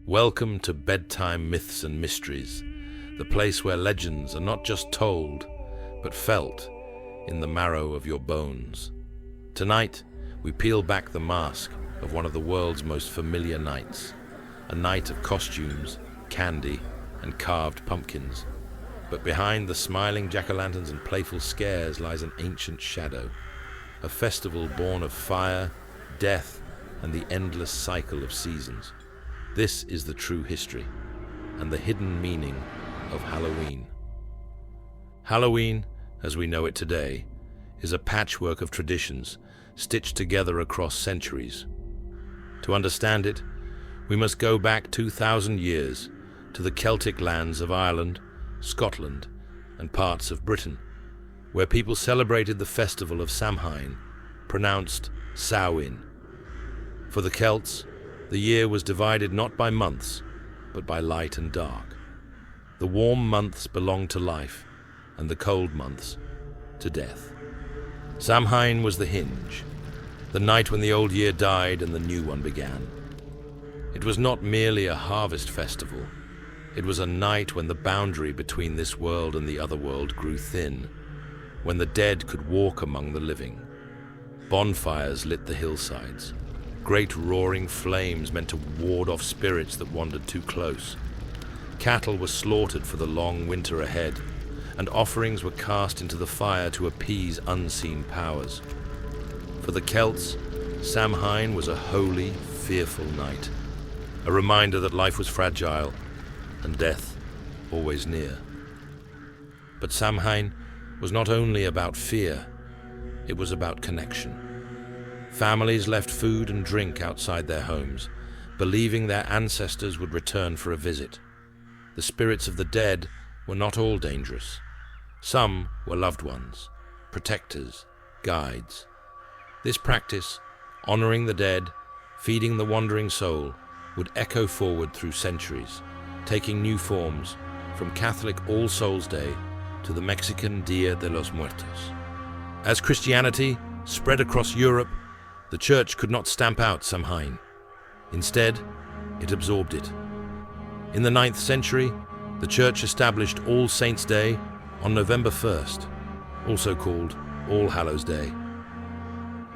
Welcome to Bedtime Myths and Mysteries, the place where legends are not just told, but felt in the marrow of your bones. Tonight, we peel back the mask of one of the world's most familiar nights, a night of costumes, candy, and carved pumpkins. But behind the smiling jack-o'-lanterns and playful scares lies an ancient shadow, a festival born of fire, death, and the endless cycle of seasons. This is the true history and the hidden meaning of Halloween. Halloween, as we know it today, is a patchwork of traditions stitched together across centuries. To understand it, we must go back 2,000 years to the Celtic lands of Ireland, Scotland, and parts of Britain, where people celebrated the festival of Samhain, pronounced Samhain. For the Celts, the year was divided not by months, but by light and dark. The warm months belonged to life, and the cold months to death. Samhain was the hinge, the night when the old year died and the new one began. It was not merely a harvest festival. It was a night when the boundary between this world and the other world grew thin, when the dead could walk among the living. Bonfires lit the hillsides. Great roaring flames meant to ward off spirits that wandered too close. Cattle were slaughtered for the long winter ahead, and offerings were cast into the fire to appease unseen powers. For the Celts, Samhain was a holy, fearful night, a reminder that life was fragile and death always near. But Samhain was not only about fear, it was about connection. Families left food and drink outside their homes, believing their ancestors would return for a visit. The spirits of the dead were not all dangerous. Some were loved ones, protectors, guides. This practice, honoring the dead, feeding the wandering soul, would echo forward through centuries, taking new forms from Catholic All Souls' Day to the Mexican Dia de los Muertos. As Christianity spread across Europe, the Church could not stamp out Samhain. Instead, it absorbed it. In the 9th century, the Church established All Saints' Day on November 1st, also called All Hallows Day.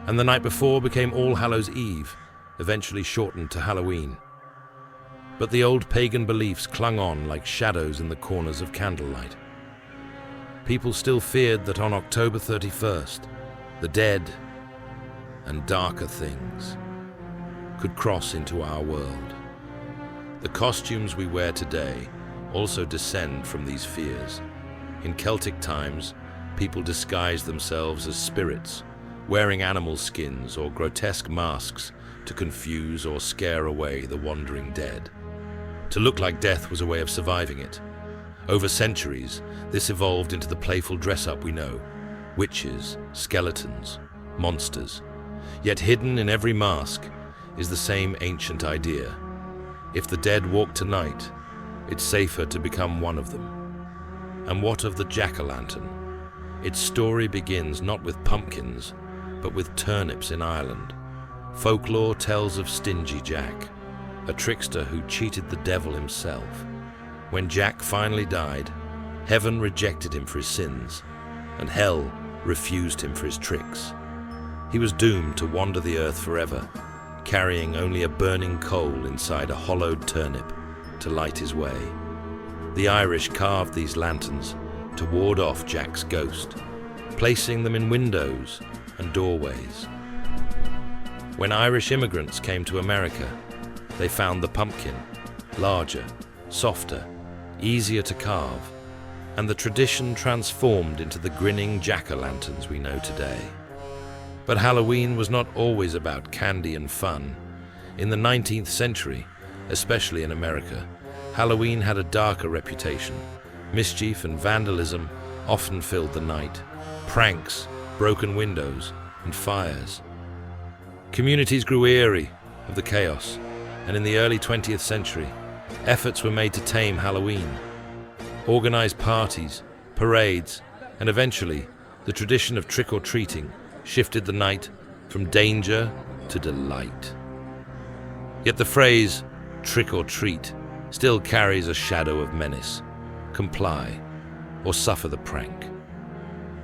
And the night before became All Hallows Eve, eventually shortened to Halloween. But the old pagan beliefs clung on like shadows in the corners of candlelight. People still feared that on October 31st, the dead and darker things could cross into our world. The costumes we wear today also descend from these fears. In Celtic times, people disguised themselves as spirits, wearing animal skins or grotesque masks to confuse or scare away the wandering dead. To look like death was a way of surviving it. Over centuries, this evolved into the playful dress-up we know: witches, skeletons, monsters. Yet hidden in every mask is the same ancient idea. If the dead walk tonight, it's safer to become one of them. And what of the jack-o'-lantern? Its story begins not with pumpkins, but with turnips in Ireland. Folklore tells of Stingy Jack, a trickster who cheated the devil himself. When Jack finally died, heaven rejected him for his sins, and hell refused him for his tricks. He was doomed to wander the earth forever, carrying only a burning coal inside a hollowed turnip to light his way. The Irish carved these lanterns to ward off Jack's ghost, placing them in windows and doorways. When Irish immigrants came to America, they found the pumpkin larger, softer, easier to carve, and the tradition transformed into the grinning jack-o'-lanterns we know today. But Halloween was not always about candy and fun. In the 19th century, especially in America, Halloween had a darker reputation. Mischief and vandalism often filled the night. Pranks, broken windows, and fires. Communities grew eerie of the chaos, and in the early 20th century, efforts were made to tame Halloween. Organized parties, parades, and eventually, the tradition of trick-or-treating shifted the night from danger to delight. Yet the phrase, trick or treat still carries a shadow of menace. Comply, or suffer the prank.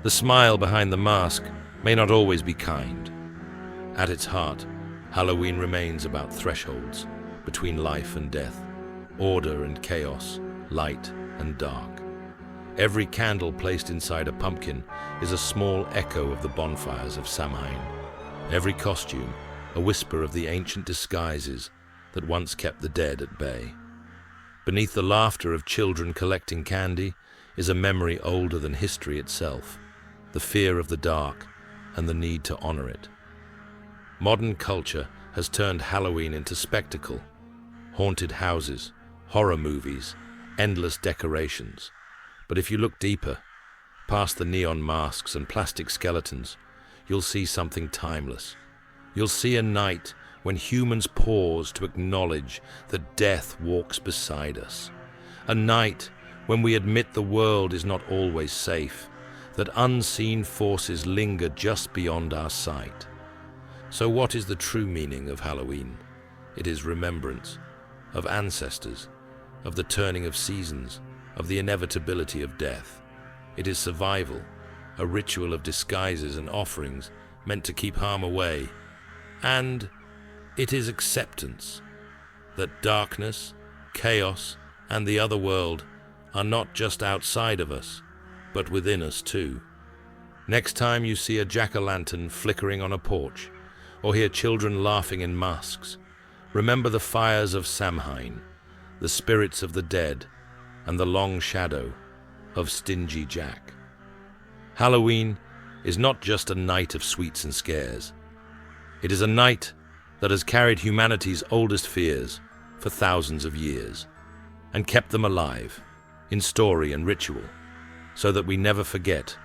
The smile behind the mask may not always be kind. At its heart, Halloween remains about thresholds between life and death, order and chaos, light and dark. Every candle placed inside a pumpkin is a small echo of the bonfires of Samhain. Every costume, a whisper of the ancient disguises that once kept the dead at bay. Beneath the laughter of children collecting candy is a memory older than history itself, the fear of the dark and the need to honor it. Modern culture has turned Halloween into spectacle. Haunted houses, horror movies, endless decorations. But if you look deeper, past the neon masks and plastic skeletons, you'll see something timeless. You'll see a night when humans pause to acknowledge that death walks beside us. A night when we admit the world is not always safe, that unseen forces linger just beyond our sight. So what is the true meaning of Halloween? It is remembrance of ancestors, of the turning of seasons, of the inevitability of death. It is survival, a ritual of disguises and offerings meant to keep harm away. And it is acceptance that darkness, chaos, and the other world are not just outside of us, but within us too. Next time you see a jack-o'-lantern flickering on a porch, or hear children laughing in masks, remember the fires of Samhain, the spirits of the dead, and the long shadow of Stingy Jack. Halloween is not just a night of sweets and scares. It is a night that has carried humanity's oldest fears for thousands of years and kept them alive in story and ritual so that we never forget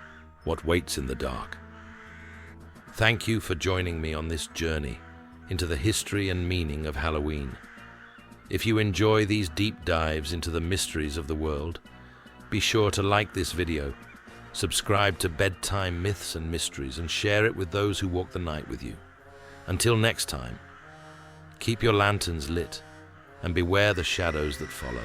what waits in the dark. Thank you for joining me on this journey into the history and meaning of Halloween. If you enjoy these deep dives into the mysteries of the world, be sure to like this video, subscribe to Bedtime Myths and Mysteries, and share it with those who walk the night with you. Until next time, keep your lanterns lit and beware the shadows that follow.